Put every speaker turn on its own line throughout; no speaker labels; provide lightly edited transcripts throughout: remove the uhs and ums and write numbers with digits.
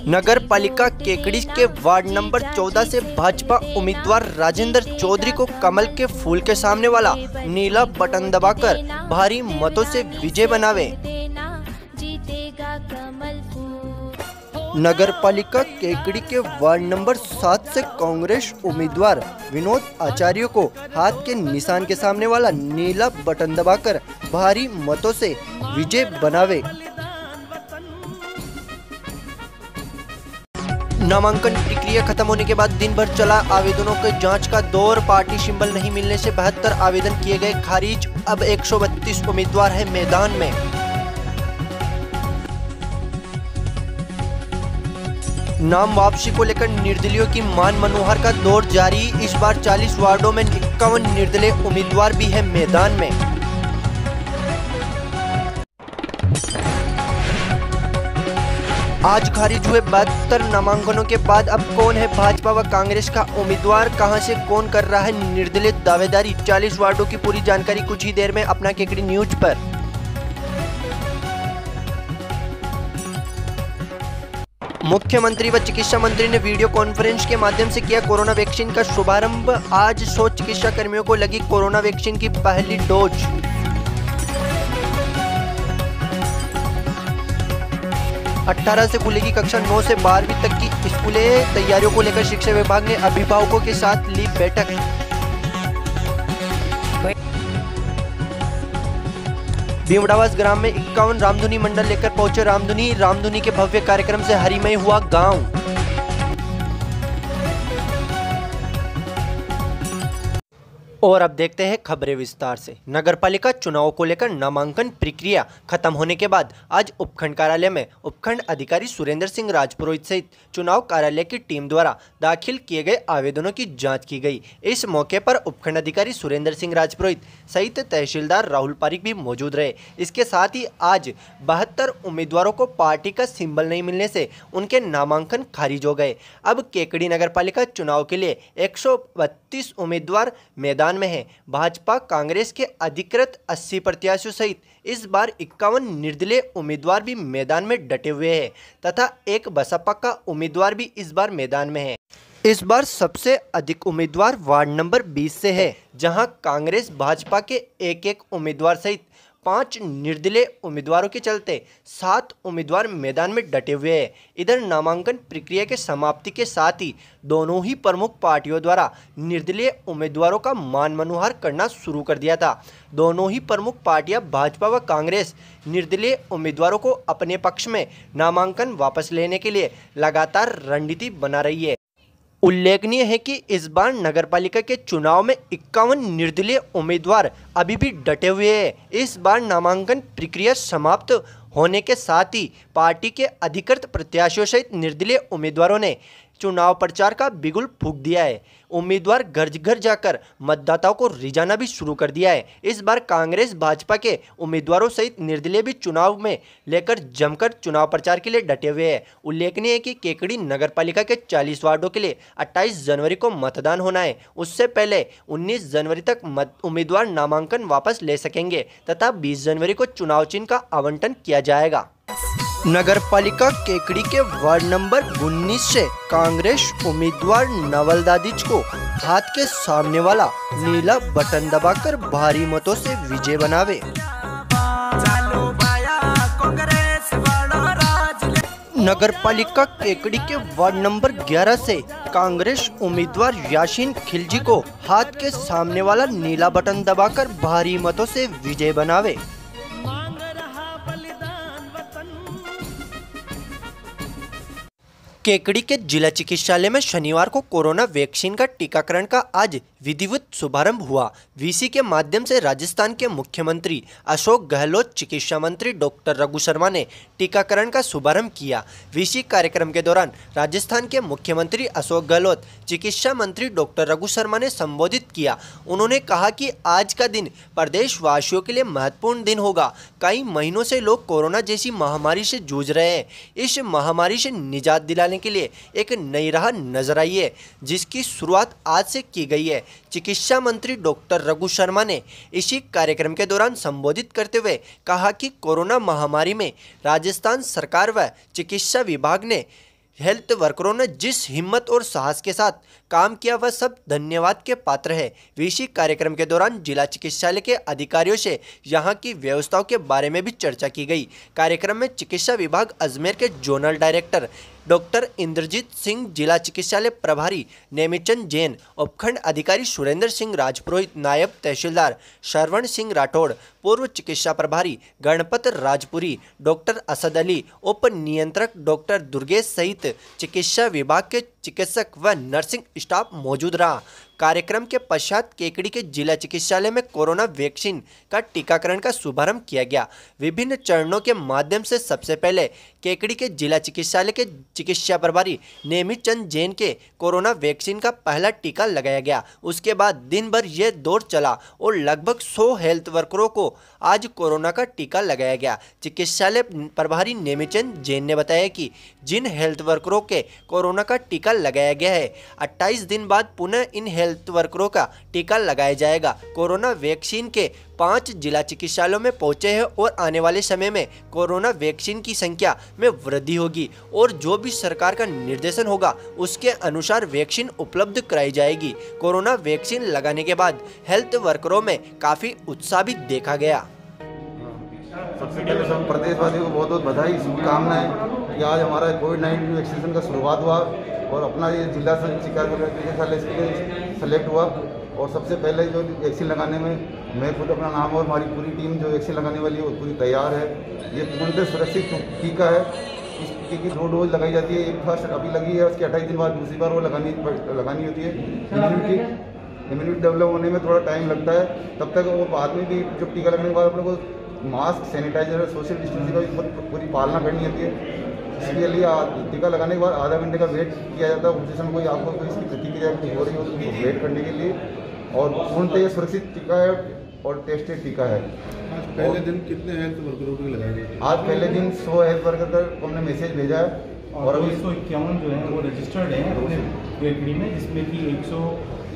नगर पालिका केकड़ी के ward number 14 से भाजपा उम्मीदवार राजेंद्र चौधरी को कमल के फूल के सामने वाला नीला बटन दबाकर भारी मतों से विजय बनावे। नगर पालिका केकड़ी के वार्ड नंबर 7 से कांग्रेस उम्मीदवार विनोद आचार्य को हाथ के निशान के सामने वाला नीला बटन दबाकर भारी मतों से विजय बनावे। नामांकन प्रक्रिया खत्म होने के बाद दिन भर चला आवेदनों के जांच का दौर। पार्टी सिंबल नहीं मिलने से 72 आवेदन किए गए खारिज। अब 132 उम्मीदवार हैं मैदान में। नाम वापसी को लेकर निर्दलीयों की मान मनोहर का दौर जारी। इस बार 40 वार्डों में 51 निर्दलीय उम्मीदवार भी हैं मैदान में। आज खारिज हुए 72 नामांकनों के बाद अब कौन है भाजपा व कांग्रेस का उम्मीदवार, कहां से कौन कर रहा है निर्दलीय दावेदारी। 40 वार्डों की पूरी जानकारी कुछ ही देर में अपना केकड़ी न्यूज पर। मुख्यमंत्री व चिकित्सा मंत्री ने वीडियो कॉन्फ्रेंस के माध्यम से किया कोरोना वैक्सीन का शुभारंभ। आज 100 चिकित्सा कर्मियों को लगी कोरोना वैक्सीन की पहली डोज। अठारह से खुलेगी कक्षा 9 से 12वीं तक की स्कूलें। तैयारियों को लेकर शिक्षा विभाग ने अभिभावकों के साथ ली बैठक। भीमड़ावास ग्राम में 51 रामधुनी मंडल लेकर पहुंचे रामधुनी के भव्य कार्यक्रम से हरिमय हुआ गांव। और अब देखते हैं खबरें विस्तार से। नगरपालिका चुनाव को लेकर नामांकन प्रक्रिया खत्म होने के बाद आज उपखंड कार्यालय में उपखंड अधिकारी सुरेंद्र सिंह राजपुरोहित सहित चुनाव कार्यालय की टीम द्वारा दाखिल किए गए आवेदनों की जांच की गई। इस मौके पर उपखंड अधिकारी सुरेंद्र सिंह राजपुरोहित सहित तहसीलदार राहुल पारिक भी मौजूद रहे। इसके साथ ही आज 72 उम्मीदवारों को पार्टी का सिंबल नहीं मिलने से उनके नामांकन खारिज हो गए। अब केकड़ी नगरपालिका चुनाव के लिए 132 उम्मीदवार मैदान में है। भाजपा कांग्रेस के अधिकृत 80 प्रत्याशियों सहित इस बार 51 निर्दलीय उम्मीदवार भी मैदान में डटे हुए हैं तथा एक बसपा का उम्मीदवार भी इस बार मैदान में है। इस बार सबसे अधिक उम्मीदवार वार्ड नंबर 20 से है, जहां कांग्रेस भाजपा के एक उम्मीदवार सहित 5 निर्दलीय उम्मीदवारों के चलते 7 उम्मीदवार मैदान में डटे हुए हैं। इधर नामांकन प्रक्रिया के समाप्ति के साथ ही दोनों ही प्रमुख पार्टियों द्वारा निर्दलीय उम्मीदवारों का मान मनोहर करना शुरू कर दिया था। दोनों ही प्रमुख पार्टियां भाजपा व कांग्रेस निर्दलीय उम्मीदवारों को अपने पक्ष में नामांकन वापस लेने के लिए लगातार रणनीति बना रही है। उल्लेखनीय है कि इस बार नगरपालिका के चुनाव में 51 निर्दलीय उम्मीदवार अभी भी डटे हुए हैं। इस बार नामांकन प्रक्रिया समाप्त होने के साथ ही पार्टी के अधिकृत प्रत्याशियों सहित निर्दलीय उम्मीदवारों ने चुनाव प्रचार का बिगुल फूंक दिया है। उम्मीदवार घर घर जाकर मतदाताओं को रिझाना भी शुरू कर दिया है। इस बार कांग्रेस भाजपा के उम्मीदवारों सहित निर्दलीय भी चुनाव में लेकर जमकर चुनाव प्रचार के लिए डटे हुए हैं। उल्लेखनीय है कि केकड़ी नगरपालिका के 40 वार्डों के लिए 28 जनवरी को मतदान होना है। उससे पहले 19 जनवरी तक उम्मीदवार नामांकन वापस ले सकेंगे तथा 20 जनवरी को चुनाव चिन्ह का आवंटन किया जाएगा। नगरपालिका केकड़ी के वार्ड नंबर 19 से कांग्रेस उम्मीदवार नवल दादिच को हाथ के सामने वाला नीला बटन दबाकर भारी मतों से विजय बनावे। नगरपालिका केकड़ी के वार्ड नंबर 11 से कांग्रेस उम्मीदवार यासीन खिलजी को हाथ के सामने वाला नीला बटन दबाकर भारी मतों से विजय बनावे। केकड़ी के जिला चिकित्सालय में शनिवार को कोरोना वैक्सीन का टीकाकरण का आज विधिवत शुभारंभ हुआ। वीसी के माध्यम से राजस्थान के मुख्यमंत्री अशोक गहलोत, चिकित्सा मंत्री डॉक्टर रघु शर्मा ने टीकाकरण का शुभारंभ किया। वीसी कार्यक्रम के दौरान राजस्थान के मुख्यमंत्री अशोक गहलोत, चिकित्सा मंत्री डॉक्टर रघु शर्मा ने संबोधित किया। उन्होंने कहा कि आज का दिन प्रदेशवासियों के लिए महत्वपूर्ण दिन होगा। कई महीनों से लोग कोरोना जैसी महामारी से जूझ रहे हैं। इस महामारी से निजात दिलाने के लिए एक नई राह नजर आई है, जिसकी शुरुआत आज से की गई है। चिकित्सा मंत्री डॉक्टर रघु शर्मा ने इसी कार्यक्रम के दौरान संबोधित करते हुए कहा कि कोरोना महामारी में राजस्थान सरकार व चिकित्सा विभाग ने हेल्थ वर्करों ने जिस हिम्मत और साहस के साथ काम किया वह सब धन्यवाद के पात्र है। विशेष कार्यक्रम के दौरान जिला चिकित्सालय के अधिकारियों से यहां की व्यवस्थाओं के बारे में भी चर्चा की गई। कार्यक्रम में चिकित्सा विभाग अजमेर के zonal director doctor Indrajit Singh, जिला चिकित्सालय प्रभारी नेमिचंद जैन, उपखंड अधिकारी सुरेंद्र सिंह राजपुरोहित, नायब तहसीलदार श्रवण सिंह राठौड़, पूर्व चिकित्सा प्रभारी गणपत राजपुरी, डॉक्टर असद अली, उप नियंत्रक डॉक्टर दुर्गेश सहित चिकित्सा विभाग के चिकित्सक व नर्सिंग स्टाफ मौजूद रहा। कार्यक्रम के पश्चात केकड़ी के जिला चिकित्सालय में कोरोना वैक्सीन का टीकाकरण का शुभारंभ किया गया। विभिन्न चरणों के माध्यम से सबसे पहले केकड़ी के जिला चिकित्सालय के चिकित्सा प्रभारी नेमिचंद जैन के कोरोना वैक्सीन का पहला टीका लगाया गया। उसके बाद दिन भर यह दौर चला और लगभग 100 हेल्थ वर्करों को आज कोरोना का टीका लगाया गया। चिकित्सालय प्रभारी नेमिचंद जैन ने बताया कि जिन हेल्थ वर्करों के कोरोना का टीका लगाया गया है, 28 दिन बाद पुनः इन हेल्थ वर्करों का टीका लगाया जाएगा। कोरोना वैक्सीन के 5 जिला चिकित्सालयों में पहुंचे हैं और आने वाले समय में कोरोना वैक्सीन की संख्या में वृद्धि होगी और जो भी सरकार का निर्देशन होगा उसके अनुसार वैक्सीन उपलब्ध कराई जाएगी। कोरोना वैक्सीन लगाने के बाद हेल्थ वर्करों में काफी उत्साह भी देखा गया।
सबसे पहले सब प्रदेशवासियों को बहुत बहुत बधाई, शुभकामनाएं कि आज हमारा कोविड-19 वैक्सीनेशन का शुरुआत हुआ और अपना ये जिला चिकित्सालय सेलेक्ट हुआ। और सबसे पहले जो वैक्सीन लगाने में मैं खुद अपना नाम और हमारी पूरी टीम जो वैक्सीन लगाने वाली है वो पूरी तैयार है। ये पूर्णतः सुरक्षित टीका है। इस टीके की 2 डोज लगाई जाती है। एक फर्स्ट अभी लगी है, उसके 28 दिन बाद दूसरी बार वो लगानी होती है। इम्यूनिटी डेवलप होने में थोड़ा टाइम लगता है, तब तक वो बाद में भी जब टीका लगने के बाद अपने को मास्क, सैनिटाइजर और सोशल डिस्टेंसिंग का भी पूरी पालना करनी होती है। इसके लिए टीका लगाने के बाद आधा घंटे का वेट किया जाता है। उस समय कोई आपको कोई इसकी प्रतिक्रिया हो रही हो तो वेट करने के लिए, और पूर्णतः ये सुरक्षित टीका है और टेस्टेड टीका है।
आज पहले दिन कितने हेल्थ वर्करों को लगाया गया?
आज पहले दिन 100 हेल्थ वर्कर को हमने मैसेज भेजा है
और अभी 151 जो है वो रजिस्टर्ड हैं अपने केकड़ी में, जिसमें कि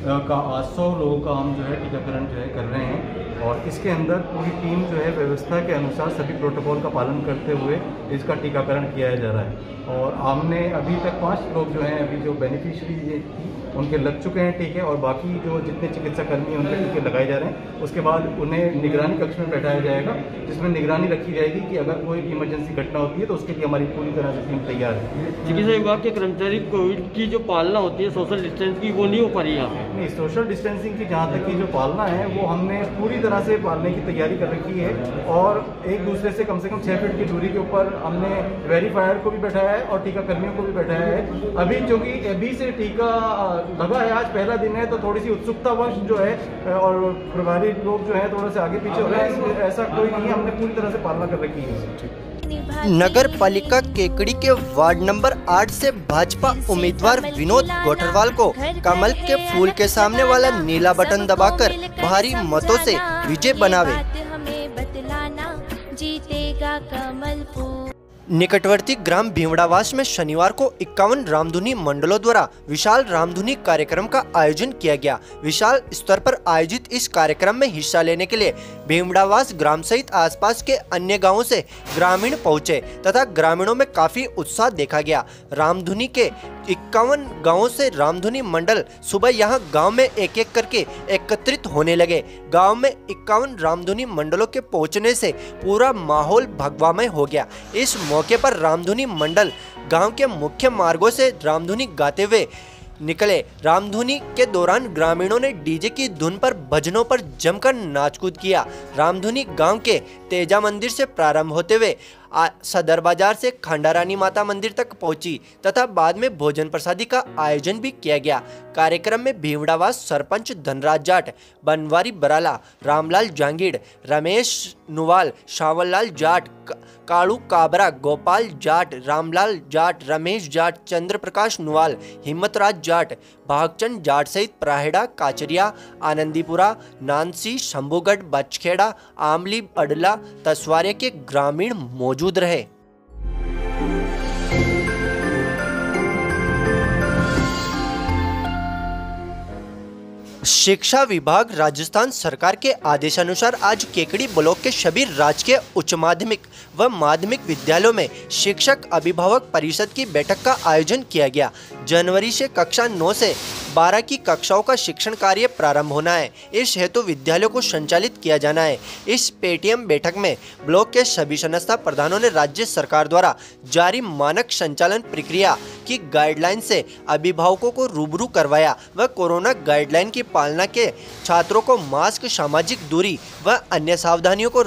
800 लोगों का हम जो है टीकाकरण जो है कर रहे हैं। और इसके अंदर पूरी टीम जो है व्यवस्था के अनुसार सभी प्रोटोकॉल का पालन करते हुए इसका टीकाकरण किया जा रहा है। और हमने अभी तक 5 लोग जो हैं अभी जो बेनिफिशरी उनके लग चुके हैं टीके, और बाकी जो जितने चिकित्सा कर्मी हैं उनके टीके लगाए जा रहे हैं। उसके बाद उन्हें निगरानी कक्ष में बैठाया जाएगा, जिसमें निगरानी रखी जाएगी कि अगर कोई इमरजेंसी घटना होती है तो उसके लिए हमारी पूरी तरह से टीम तैयार है।
चिकित्सा विभाग के कर्मचारी कोविड की जो पालना होती है सोशल डिस्टेंस की, वो नहीं हो पा रही है यहाँ पे?
नहीं, सोशल डिस्टेंसिंग की जहाँ तक की जो पालना है वो हमने पूरी तरह से पालने की तैयारी कर रखी है। और एक दूसरे से कम 6 फीट की दूरी के ऊपर हमने वेरीफायर को भी बैठाया है और टीका कर्मियों को भी बैठाया है। अभी चूँकि अभी से टीका लगा है, आज पहला दिन है, तो थोड़ी सी उत्सुकतावश जो है और प्रभारी लोग जो है थोड़ा से आगे पीछे हो रहे हैं। ऐसा कोई नहीं है, हमने पूरी तरह से पालना कर रखी है।
नगर पालिका केकड़ी के वार्ड नंबर 8 से भाजपा उम्मीदवार विनोद गोठरवाल को कमल के फूल के सामने वाला नीला बटन दबाकर भारी मतों से विजय बनावे। निकटवर्ती ग्राम भीमड़ावास में शनिवार को 51 रामधुनी मंडलों द्वारा विशाल रामधुनी कार्यक्रम का आयोजन किया गया। विशाल स्तर पर आयोजित इस कार्यक्रम में हिस्सा लेने के लिए भीमड़ावास ग्राम सहित आसपास के अन्य गांवों से ग्रामीण पहुंचे तथा ग्रामीणों में काफी उत्साह देखा गया। रामधुनी के 51 गांवों से रामधुनी मंडल सुबह यहां गांव में एक एक करके एकत्रित होने लगे। गांव में 51 रामधुनी मंडलों के पहुंचने से पूरा माहौल भगवामय हो गया। इस मौके पर रामधुनी मंडल गांव के मुख्य मार्गों से रामधुनी गाते हुए निकले। रामधुनी के दौरान ग्रामीणों ने डीजे की धुन पर भजनों पर जमकर नाचकूद किया। रामधुनी गांव के तेजा मंदिर से प्रारंभ होते हुए सदर बाजार से खंडारानी माता मंदिर तक पहुंची तथा बाद में भोजन प्रसादी का आयोजन भी किया गया। कार्यक्रम में भीमड़ावास सरपंच धनराज जाट, बनवारी बराला, रामलाल जांगीड़, रमेश नुवाल, शावललाल जाट, कालू काबरा, गोपाल जाट, रामलाल जाट, रमेश जाट, चंद्र प्रकाश नुवाल, हिम्मतराज जाट, भागचंद जाट सहित प्राहेड़ा, काचरिया, आनंदीपुरा, नानसी, शंभूगढ़, बचखेड़ा, आमली, अडला, तसवारे के ग्रामीण मौजूद रहे। शिक्षा विभाग राजस्थान सरकार के आदेशानुसार आज केकड़ी ब्लॉक के सभी राजकीय उच्च माध्यमिक व माध्यमिक विद्यालयों में शिक्षक अभिभावक परिषद की बैठक का आयोजन किया गया। जनवरी से कक्षा 9 से 12 की कक्षाओं का शिक्षण कार्य प्रारंभ होना है। इस हेतु विद्यालयों को संचालित किया जाना है। इस पेटीएम बैठक में ब्लॉक के सभी संस्था प्रधानों ने राज्य सरकार द्वारा जारी मानक संचालन प्रक्रिया की गाइडलाइन से अभिभावकों को रूबरू करवाया व कोरोना गाइडलाइन की पालना के छात्रों को मास्क, सामाजिक दूरी व अन्य सावधानियों को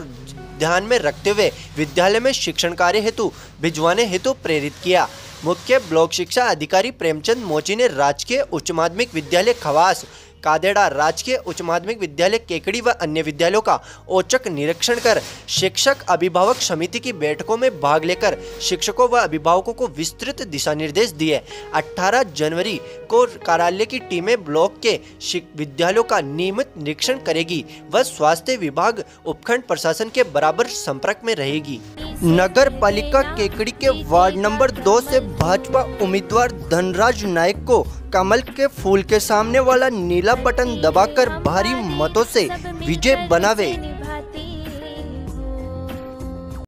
ध्यान में रखते हुए विद्यालय में शिक्षण कार्य हेतु भिजवाने हेतु प्रेरित किया। मुख्य ब्लॉक शिक्षा अधिकारी प्रेमचंद मोची ने राजकीय उच्च माध्यमिक विद्यालय खवास, कादेड़ा, राजकीय उच्च माध्यमिक विद्यालय केकड़ी व अन्य विद्यालयों का औचक निरीक्षण कर शिक्षक अभिभावक समिति की बैठकों में भाग लेकर शिक्षकों व अभिभावकों को विस्तृत दिशा निर्देश दिए। 18 जनवरी को कार्यालय की टीमें ब्लॉक के विद्यालयों का नियमित निरीक्षण करेगी व स्वास्थ्य विभाग उपखंड प्रशासन के बराबर संपर्क में रहेगी। नगर पालिका केकड़ी के वार्ड नंबर 2 से भाजपा उम्मीदवार धनराज नायक को कमल के फूल के सामने वाला नीला बटन दबाकर भारी मतों से विजय बनावे।